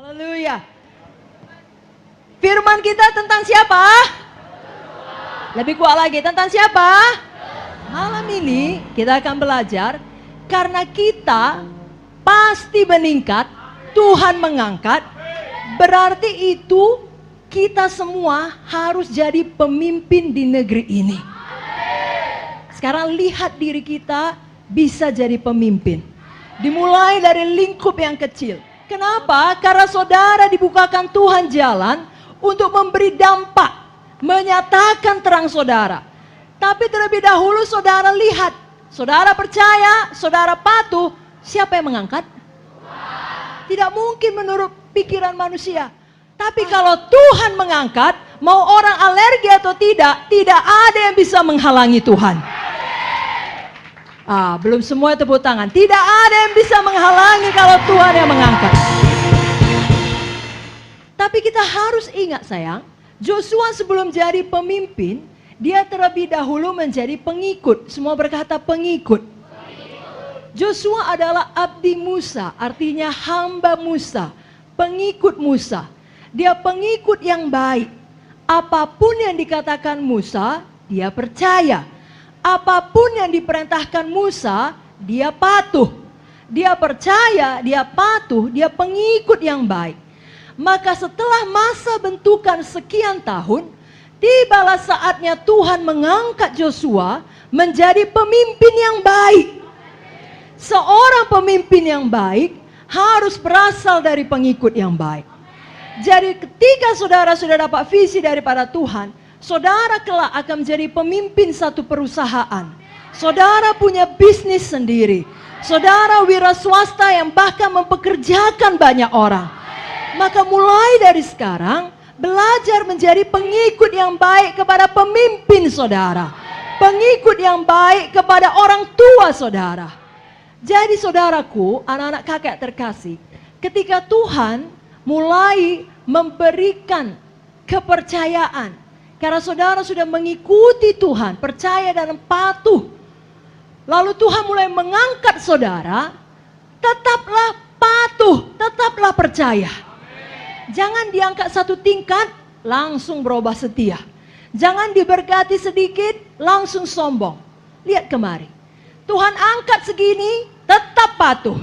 Haleluya. Firman kita tentang siapa? Lebih kuat lagi, tentang siapa? Malam ini kita akan belajar, karena kita pasti meningkat, Tuhan mengangkat, berarti itu kita semua harus jadi pemimpin di negeri ini. Sekarang lihat diri kita bisa jadi pemimpin. Dimulai dari lingkup yang kecil. Kenapa? Karena saudara dibukakan Tuhan jalan untuk memberi dampak, menyatakan terang saudara. Tapi terlebih dahulu saudara lihat, saudara percaya, saudara patuh, siapa yang mengangkat? Tidak mungkin menurut pikiran manusia. Tapi kalau Tuhan mengangkat, mau orang alergi atau tidak, tidak ada yang bisa menghalangi Tuhan. Belum semua tepuk tangan. Tidak ada yang bisa menghalangi kalau Tuhan yang mengangkat. Tapi kita harus ingat sayang, Joshua sebelum jadi pemimpin, dia terlebih dahulu menjadi pengikut. Semua berkata pengikut. Joshua adalah abdi Musa, artinya hamba Musa, pengikut Musa. Dia pengikut yang baik. Apapun yang dikatakan Musa, dia percaya. Apapun yang diperintahkan Musa, dia patuh. Dia percaya, dia patuh, dia pengikut yang baik. Maka setelah masa bentukan sekian tahun, tibalah saatnya Tuhan mengangkat Joshua menjadi pemimpin yang baik. Seorang pemimpin yang baik harus berasal dari pengikut yang baik. Jadi ketika saudara sudah dapat visi daripada Tuhan, saudara kelak akan menjadi pemimpin satu perusahaan. Saudara punya bisnis sendiri. Saudara wira swasta yang bahkan mempekerjakan banyak orang. Maka mulai dari sekarang, belajar menjadi pengikut yang baik kepada pemimpin saudara. Pengikut yang baik kepada orang tua saudara. Jadi saudaraku, anak-anak kakek terkasih, ketika Tuhan mulai memberikan kepercayaan, karena saudara sudah mengikuti Tuhan, percaya dan patuh, lalu Tuhan mulai mengangkat saudara, tetaplah patuh, tetaplah percaya. Jangan diangkat satu tingkat, langsung berubah setia. Jangan diberkati sedikit, langsung sombong. Lihat kemari, Tuhan angkat segini, tetap patuh.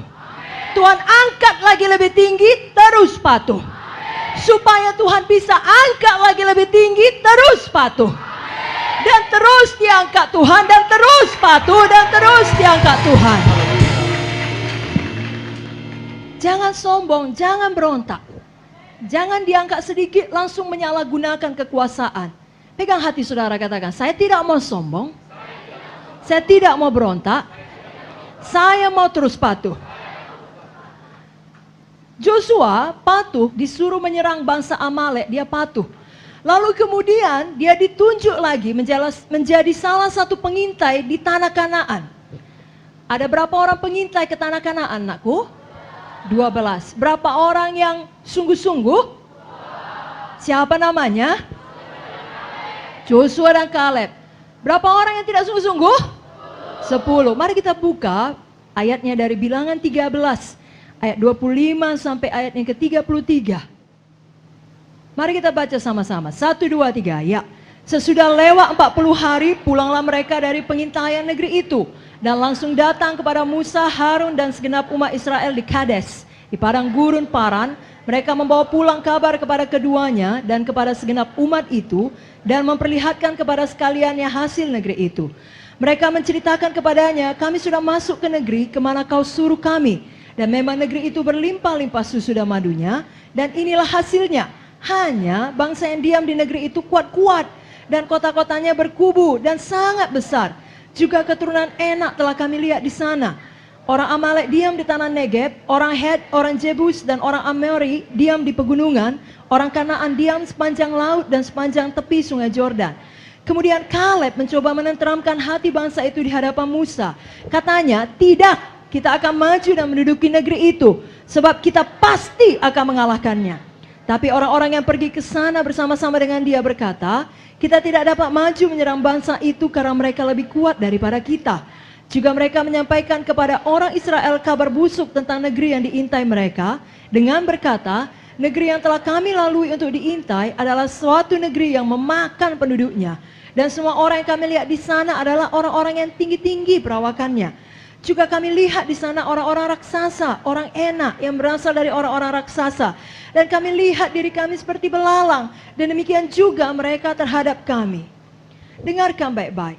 Tuhan angkat lagi lebih tinggi, terus patuh. Supaya Tuhan bisa angkat lagi lebih tinggi, terus patuh. Dan terus diangkat Tuhan, dan terus patuh, dan terus diangkat Tuhan. Jangan sombong, jangan berontak. Jangan diangkat sedikit langsung menyalahgunakan kekuasaan. Pegang hati saudara, katakan, saya tidak mau sombong. Saya tidak mau berontak. Saya mau terus patuh. Joshua patuh, disuruh menyerang bangsa Amalek, dia patuh. Lalu kemudian dia ditunjuk lagi menjadi salah satu pengintai di tanah Kanaan. Ada berapa orang pengintai ke tanah Kanaan, anakku? 12. Berapa orang yang sungguh-sungguh? Siapa namanya? Joshua dan Kaleb. Berapa orang yang tidak sungguh-sungguh? 10. Mari kita buka ayatnya dari Bilangan 13. Ayat 25 sampai ayat yang ke-33. Mari kita baca sama-sama. 1, 2, 3. Ya. Sesudah lewat 40 hari, pulanglah mereka dari pengintaian negeri itu. Dan langsung datang kepada Musa, Harun, dan segenap umat Israel di Kades, di padang gurun Paran. Mereka membawa pulang kabar kepada keduanya dan kepada segenap umat itu, dan memperlihatkan kepada sekaliannya hasil negeri itu. Mereka menceritakan kepadanya, kami sudah masuk ke negeri kemana kau suruh kami. Dan memang negeri itu berlimpah-limpah susu dan madunya. Dan inilah hasilnya. Hanya bangsa yang diam di negeri itu kuat-kuat. Dan kota-kotanya berkubu dan sangat besar. Juga keturunan Enak telah kami lihat di sana. Orang Amalek diam di tanah Negeb. Orang Het, orang Jebus dan orang Amori diam di pegunungan. Orang Kanaan diam sepanjang laut dan sepanjang tepi sungai Jordan. Kemudian Kaleb mencoba menenteramkan hati bangsa itu di hadapan Musa. Katanya, tidak. Kita akan maju dan menduduki negeri itu, sebab kita pasti akan mengalahkannya. Tapi orang-orang yang pergi ke sana bersama-sama dengan dia berkata, kita tidak dapat maju menyerang bangsa itu karena mereka lebih kuat daripada kita. Juga mereka menyampaikan kepada orang Israel kabar busuk tentang negeri yang diintai mereka, dengan berkata, Negeri yang telah kami lalui untuk diintai adalah suatu negeri yang memakan penduduknya. Dan semua orang yang kami lihat di sana adalah orang-orang yang tinggi-tinggi perawakannya. Juga kami lihat di sana orang-orang raksasa, orang enak yang berasal dari orang-orang raksasa. Dan kami lihat diri kami seperti belalang. Dan demikian juga mereka terhadap kami. Dengarkan baik-baik.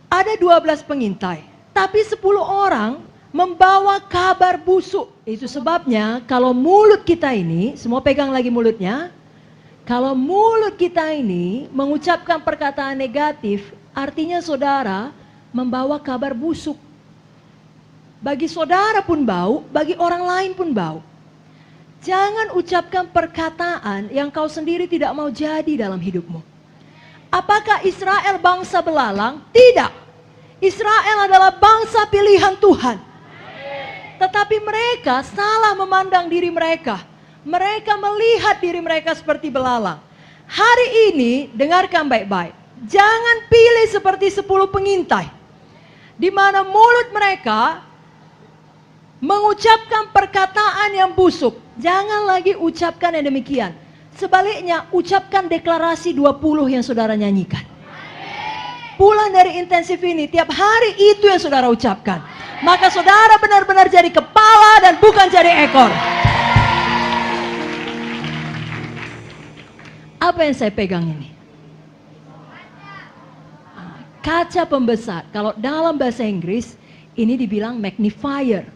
Ada 12 pengintai, tapi 10 orang membawa kabar busuk. Itu sebabnya kalau mulut kita ini, semua pegang lagi mulutnya. Kalau mulut kita ini mengucapkan perkataan negatif, artinya saudara membawa kabar busuk. Bagi saudara pun bau, bagi orang lain pun bau. Jangan ucapkan perkataan yang kau sendiri tidak mau jadi dalam hidupmu. Apakah Israel bangsa belalang? Tidak. Israel adalah bangsa pilihan Tuhan. Tetapi mereka salah memandang diri mereka. Mereka melihat diri mereka seperti belalang. Hari ini, dengarkan baik-baik. Jangan pilih seperti 10 pengintai. Di mana mulut mereka mengucapkan perkataan yang busuk. Jangan lagi ucapkan yang demikian. Sebaliknya, ucapkan deklarasi 20 yang saudara nyanyikan. Pulang dari intensif ini, tiap hari itu yang saudara ucapkan. Maka saudara benar-benar jadi kepala dan bukan jadi ekor. Apa yang saya pegang ini? Kaca pembesar. Kalau dalam bahasa Inggris, ini dibilang magnifier.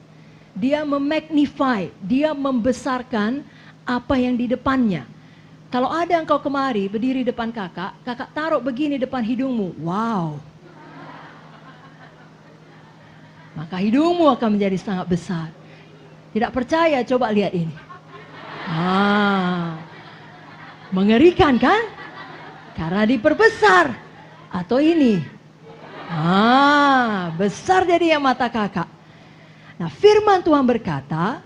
Dia memagnify, dia membesarkan apa yang di depannya. Kalau ada engkau kemari, berdiri depan kakak, kakak taruh begini depan hidungmu. Wow. Maka hidungmu akan menjadi sangat besar. Tidak percaya, coba lihat ini. Mengerikan kan? Karena diperbesar. Atau ini. Besar jadi mata kakak. Nah, firman Tuhan berkata,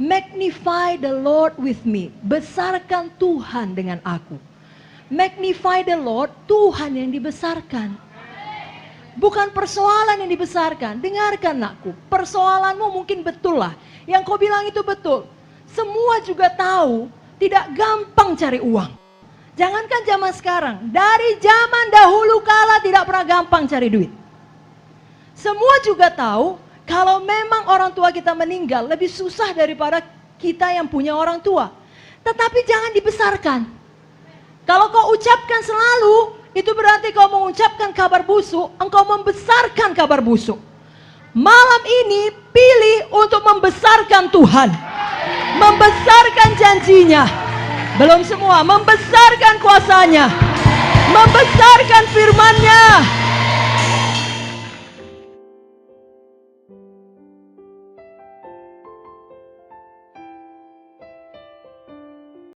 magnify the Lord with me. Besarkan Tuhan dengan aku. Magnify the Lord, Tuhan yang dibesarkan. Bukan persoalan yang dibesarkan. Dengarkan nakku, persoalanmu mungkin betul lah. Yang kau bilang itu betul. Semua juga tahu tidak gampang cari uang. Jangankan zaman sekarang, dari zaman dahulu kala tidak pernah gampang cari duit. Semua juga tahu kalau memang orang tua kita meninggal lebih susah daripada kita yang punya orang tua. Tetapi jangan dibesarkan. Kalau kau ucapkan selalu, itu berarti kau mengucapkan kabar busuk, engkau membesarkan kabar busuk. Malam ini pilih untuk membesarkan Tuhan. Membesarkan janjinya. Belum semua, membesarkan kuasanya. Membesarkan firman-Nya.